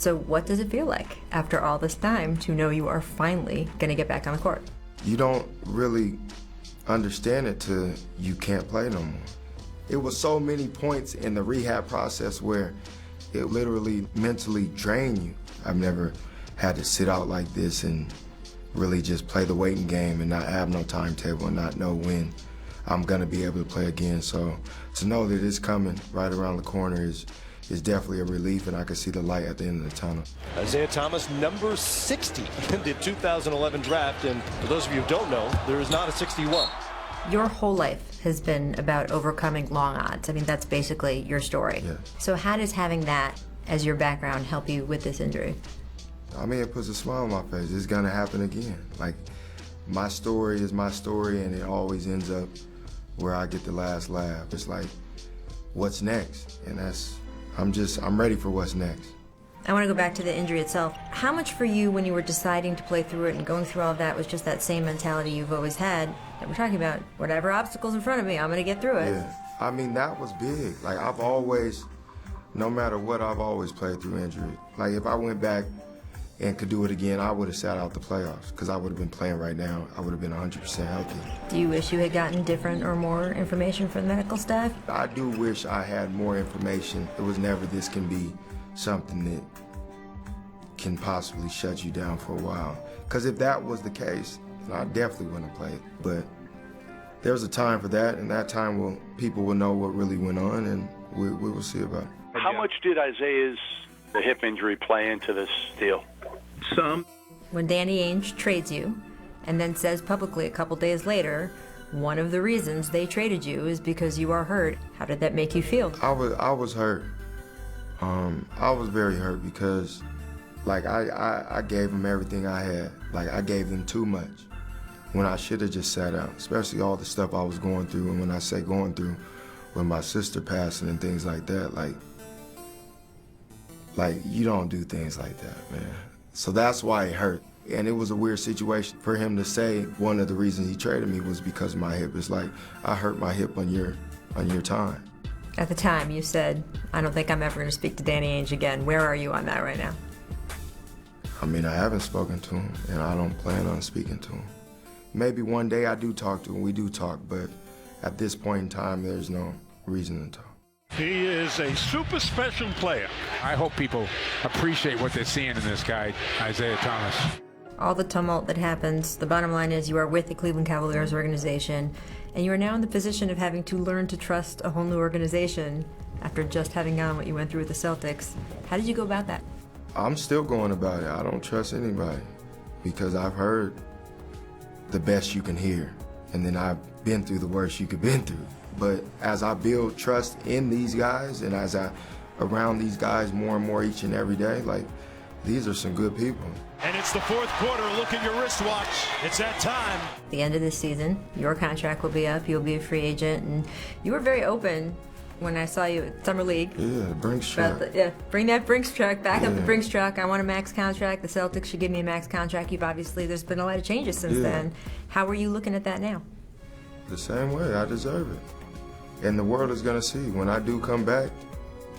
So what does it feel like after all this time to know you are finally going to get back on the court? You don't really understand it till you can't play no more. It was so many points in the rehab process where it literally mentally drained you. I've never had to sit out like this and really just play the waiting game and not have no timetable and not know when I'm gonna be able to play again. So to know that it's coming right around the corner is definitely a relief, and I can see the light at the end of the tunnel. Isaiah Thomas, number 60 in the 2011 draft, and for those of you who don't know, there is not a 61. Your whole life has been about overcoming long odds. I mean, that's basically your story. Yeah. So how does having that as your background help you with this injury? I mean, it puts a smile on my face. It's gonna happen again. Like, my story is my story, and it always ends up where I get the last laugh. It's like, what's next? And I'm ready for what's next. I want to go back to the injury itself. How much for you, when you were deciding to play through it and going through all of that, was just that same mentality you've always had that we're talking about? Whatever obstacle's in front of me, I'm going to get through it. Yeah, I mean, that was big. Like, I've always, no matter what, I've always played through injury. Like, if I went back and could do it again, I would have sat out the playoffs because I would have been playing right now. I would have been 100% healthy. Do you wish you had gotten different or more information from the medical staff? I do wish I had more information. It was never this can be something that can possibly shut you down for a while. Because if that was the case, then I definitely wouldn't have played. But there's a time for that, and that time people will know what really went on, and we will see about it. How much did Isaiah's hip injury play into this deal? Some. When Danny Ainge trades you and then says publicly a couple days later, one of the reasons they traded you is because you are hurt, how did that make you feel? I was hurt. I was very hurt because, like, I gave them everything I had. Like, I gave them too much when I should have just sat out, especially all the stuff I was going through. And when I say going through, with my sister passing and things like that, like you don't do things like that, man. So that's why it hurt. And it was a weird situation for him to say one of the reasons he traded me was because of my hip. It's like, I hurt my hip on your time. At the time, you said, I don't think I'm ever going to speak to Danny Ainge again. Where are you on that right now? I mean, I haven't spoken to him, and I don't plan on speaking to him. Maybe one day I do talk to him, we do talk, but at this point in time, there's no reason to talk. He is a super special player. I hope people appreciate what they're seeing in this guy, Isaiah Thomas. All the tumult that happens, the bottom line is you are with the Cleveland Cavaliers organization, and you are now in the position of having to learn to trust a whole new organization after just having gone what you went through with the Celtics. How did you go about that? I'm still going about it. I don't trust anybody because I've heard the best you can hear, and then I've been through the worst you could been through. But as I build trust in these guys and as I around these guys more and more each and every day, like, these are some good people. And it's the fourth quarter. Look at your wristwatch. It's that time. At the end of this season, your contract will be up. You'll be a free agent, and you were very open when I saw you at Summer League. Yeah, Brinks truck. Bring that Brinks truck, back up the Brinks truck. I want a max contract. The Celtics should give me a max contract. There's been a lot of changes since then. How are you looking at that now? The same way. I deserve it. And the world is going to see. When I do come back,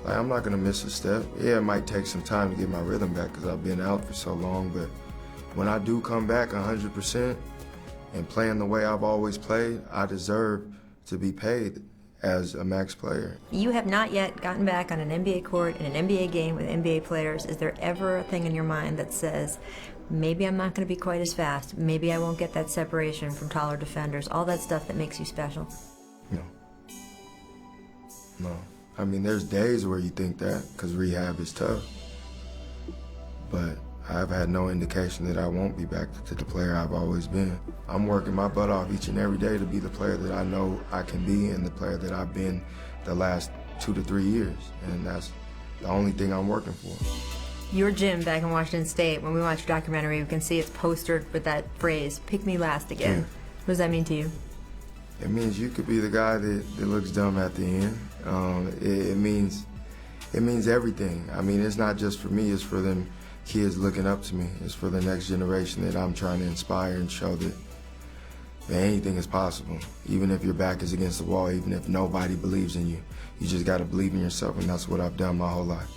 like, I'm not going to miss a step. Yeah, it might take some time to get my rhythm back because I've been out for so long, but when I do come back 100% and playing the way I've always played, I deserve to be paid as a max player. You have not yet gotten back on an NBA court in an NBA game with NBA players. Is there ever a thing in your mind that says, maybe I'm not going to be quite as fast, maybe I won't get that separation from taller defenders, all that stuff that makes you special? No. I mean, there's days where you think that because rehab is tough. But I've had no indication that I won't be back to the player I've always been. I'm working my butt off each and every day to be the player that I know I can be and the player that I've been the last 2 to 3 years. And that's the only thing I'm working for. Your gym back in Washington State, when we watch your documentary, we can see it's postered with that phrase, pick me last again. Yeah. What does that mean to you? It means you could be the guy that looks dumb at the end. It means everything. I mean, it's not just for me, it's for them kids looking up to me. It's for the next generation that I'm trying to inspire and show that anything is possible. Even if your back is against the wall, even if nobody believes in you, you just got to believe in yourself, and that's what I've done my whole life.